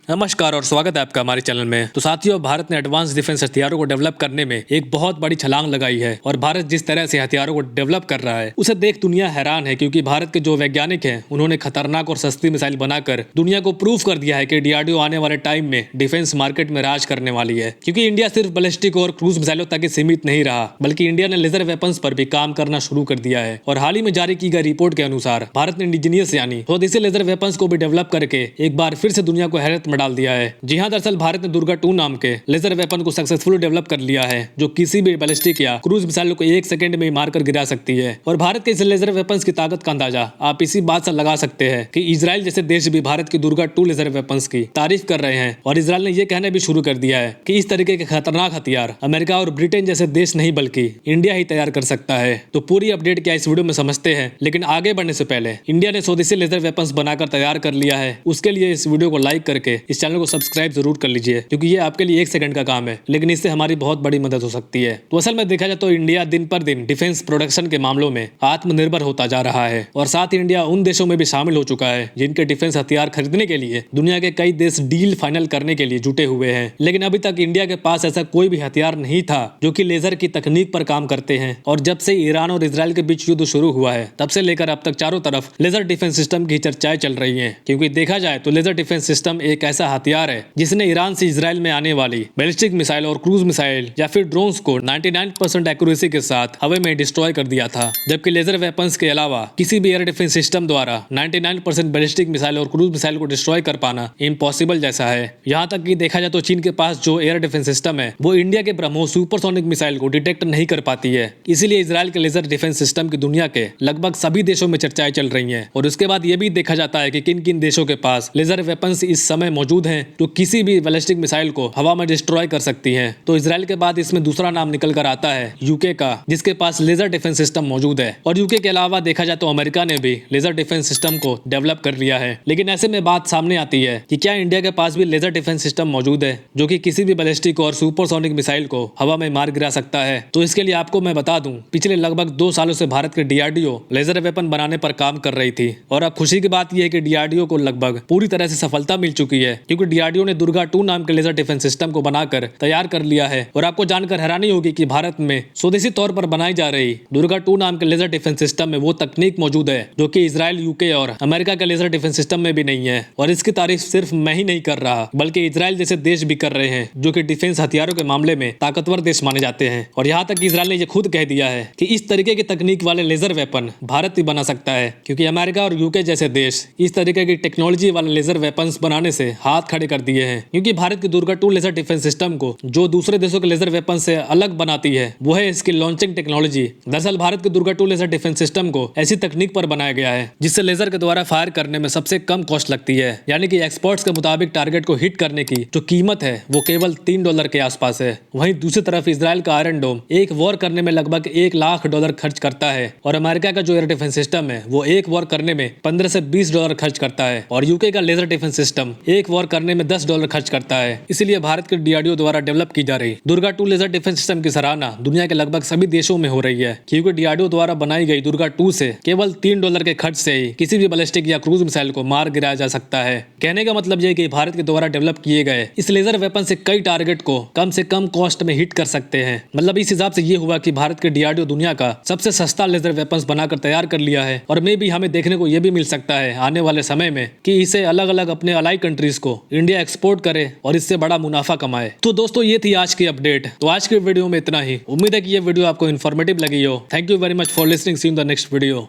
नमस्कार और स्वागत है आपका हमारे चैनल में। तो साथियों, भारत ने एडवांस डिफेंस हथियारों को डेवलप करने में एक बहुत बड़ी छलांग लगाई है और भारत जिस तरह से हथियारों को डेवलप कर रहा है उसे देख दुनिया हैरान है, क्योंकि भारत के जो वैज्ञानिक हैं उन्होंने खतरनाक और सस्ती मिसाइल बनाकर दुनिया को प्रूफ कर दिया है कि डीआरडीओ आने वाले टाइम में डिफेंस मार्केट में राज करने वाली है। क्योंकि इंडिया सिर्फ बैलिस्टिक और क्रूज मिसाइलों तक ही सीमित नहीं रहा, बल्कि इंडिया ने लेजर वेपन्स पर भी काम करना शुरू कर दिया है। और हाल ही में जारी की गई रिपोर्ट के अनुसार भारत ने इंडिजीनियस यानी स्वदेशी लेजर वेपन्स को भी डेवलप करके एक बार फिर से दुनिया को हैरत में डाल दिया है। जी हाँ, दरअसल भारत ने दुर्गा 2 नाम के लेजर वेपन को सक्सेसफुली डेवलप कर लिया है, जो किसी भी बैलिस्टिक या क्रूज मिसाइल को 1 सेकंड में मारकर गिरा सकती है। और भारत के इस लेजर वेपन्स की ताकत का अंदाजा आप इसी बात से लगा सकते हैं कि इजराइल जैसे देश भी भारत की दुर्गा 2 लेजर वेपन्स की तारीफ कर रहे हैं। और इजराइल ने यह कहना भी शुरू कर दिया है कि इस तरीके के खतरनाक हथियार अमेरिका और ब्रिटेन जैसे देश नहीं बल्कि इंडिया ही तैयार कर सकता है। तो पूरी अपडेट क्या इस वीडियो में समझते हैं, लेकिन आगे बढ़ने से पहले इंडिया ने स्वदेशी लेजर वेपन्स बनाकर तैयार कर लिया है, उसके लिए इस वीडियो को लाइक करके इस चैनल को सब्सक्राइब जरूर कर लीजिए, क्योंकि ये आपके लिए 1 सेकंड का काम है, लेकिन इससे हमारी बहुत बड़ी मदद हो सकती है। तो असल में देखा जाए तो इंडिया दिन पर दिन डिफेंस प्रोडक्शन के मामलों में आत्मनिर्भर होता जा रहा है और साथ ही इंडिया उन देशों में भी शामिल हो चुका है जिनके डिफेंस हथियार खरीदने के लिए दुनिया के कई देश डील फाइनल करने के लिए जुटे हुए हैं। लेकिन अभी तक इंडिया के पास ऐसा कोई भी हथियार नहीं था जो कि लेजर की तकनीक पर काम करते हैं। और जब से ईरान और इजराइल के बीच युद्ध शुरू हुआ है तब से लेकर अब तक चारों तरफ लेजर डिफेंस सिस्टम की चर्चाएं चल रही है। क्योंकि देखा जाए तो लेजर डिफेंस सिस्टम एक ऐसा हथियार है जिसने ईरान से इजराइल में आने वाली बैलिस्टिक मिसाइल और क्रूज मिसाइल या फिर ड्रोन्स को 99% एक्यूरेसी के साथ हवा में डिस्ट्रॉय कर दिया था, जबकि लेजर वेपन्स के अलावा किसी भी एयर डिफेंस सिस्टम द्वारा 99% बैलिस्टिक मिसाइल और क्रूज मिसाइल को डिस्ट्रॉय कर पाना इम्पॉसिबल जैसा है। यहाँ तक कि देखा जाए तो चीन के पास जो एयर डिफेंस सिस्टम है वो इंडिया के ब्रह्मोस सुपरसोनिक मिसाइल को डिटेक्ट नहीं कर पाती है। इसीलिए इजराइल के लेजर डिफेंस सिस्टम की दुनिया के लगभग सभी देशों में चर्चाएं चल रही है। और उसके बाद ये भी देखा जाता है कि किन किन देशों के पास लेजर वेपन्स इस समय मौजूद हैं जो किसी भी बैलिस्टिक मिसाइल को हवा में डिस्ट्रॉय कर सकती हैं। तो इजराइल के बाद इसमें दूसरा नाम निकल कर आता है यूके का, जिसके पास लेजर डिफेंस सिस्टम मौजूद है। और यूके के अलावा देखा जाए तो अमेरिका ने भी लेजर डिफेंस सिस्टम को डेवलप कर लिया है। लेकिन ऐसे में बात सामने आती है कि क्या इंडिया के पास भी लेजर डिफेंस सिस्टम मौजूद है जो कि किसी भी बैलिस्टिक और सुपरसोनिक मिसाइल को हवा में मार गिरा सकता है। तो इसके लिए आपको मैं बता दूं, पिछले लगभग 2 सालों से भारत के डीआरडीओ लेजर वेपन बनाने पर काम कर रही थी। और अब खुशी की बात यह है कि डीआरडीओ को लगभग पूरी तरह से सफलता मिल चुकी है, क्योंकि डीआरडीओ ने दुर्गा 2 नाम के लेजर डिफेंस सिस्टम को बनाकर तैयार कर लिया है। और आपको जानकर हैरानी होगी कि भारत में स्वदेशी तौर पर बनाई जा रही दुर्गा 2 नाम के लेजर डिफेंस सिस्टम में वो तकनीक मौजूद है जो कि इजराइल, यूके और अमेरिका के लेजर डिफेंस सिस्टम में भी नहीं है। और इसकी तारीफ सिर्फ मैं ही नहीं कर रहा, बल्कि इजराइल जैसे देश भी कर रहे हैं जो कि डिफेंस हथियारों के मामले में ताकतवर देश माने जाते हैं। और यहाँ तक इजराइल ने यह खुद कह दिया है कि इस तरीके की तकनीक वाले लेजर वेपन भारत ही बना सकता है, क्योंकि अमेरिका और यूके जैसे देश इस तरीके की टेक्नोलॉजी वाले लेजर वेपन्स बनाने से हाथ खड़े कर दिए हैं। क्योंकि भारत की दुर्गा 2 लेजर डिफेंस सिस्टम को जो दूसरे देशों के लेजर वेपन से अलग बनाती है वो है इसकी लॉन्चिंग टेक्नोलॉजी। दरअसल भारत के दुर्गा 2 लेजर डिफेंस सिस्टम को ऐसी तकनीक पर बनाया गया है जिससे लेजर के द्वारा फायर करने में सबसे कम कॉस्ट लगती है। यानी कि एक्सपर्ट्स के मुताबिक टारगेट को हिट करने की जो कीमत है वो केवल $3 के आसपास है। वहीं दूसरी तरफ इजराइल का आयरन डोम एक वॉर करने में लगभग $1 लाख खर्च करता है। और अमेरिका का जो एयर डिफेंस सिस्टम है वो एक वॉर करने में $15 से $20 खर्च करता है। और यूके का लेजर डिफेंस सिस्टम एक वॉर करने में $10 खर्च करता है। इसीलिए भारत के डीआरडीओ द्वारा डेवलप की जा रही दुर्गा 2 लेजर डिफेंस सिस्टम की सराहना दुनिया के लगभग सभी देशों में हो रही है, क्योंकि डीआरडीओ द्वारा बनाई गई दुर्गा 2 से केवल $3 के खर्च से ही किसी भी बैलिस्टिक या क्रूज मिसाइल को मार गिराया जा सकता है। कहने का मतलब यह कि भारत के द्वारा डेवलप किए गए इस लेजर वेपन से कई टारगेट को कम से कम कॉस्ट में हिट कर सकते हैं। मतलब इस हिसाब से ये हुआ कि भारत के डीआरडीओ दुनिया का सबसे सस्ता लेजर वेपन्स बनाकर तैयार कर लिया है। और मे भी हमें देखने को यह भी मिल सकता है आने वाले समय में कि इसे अलग अलग अपने अलाई कंट्रीज को इंडिया एक्सपोर्ट करे और इससे बड़ा मुनाफा कमाए। तो दोस्तों, ये थी आज की अपडेट। तो आज के वीडियो में इतना ही। उम्मीद है कि ये वीडियो आपको इन्फॉर्मेटिव लगी हो। Thank you very much for listening. See you in the next video.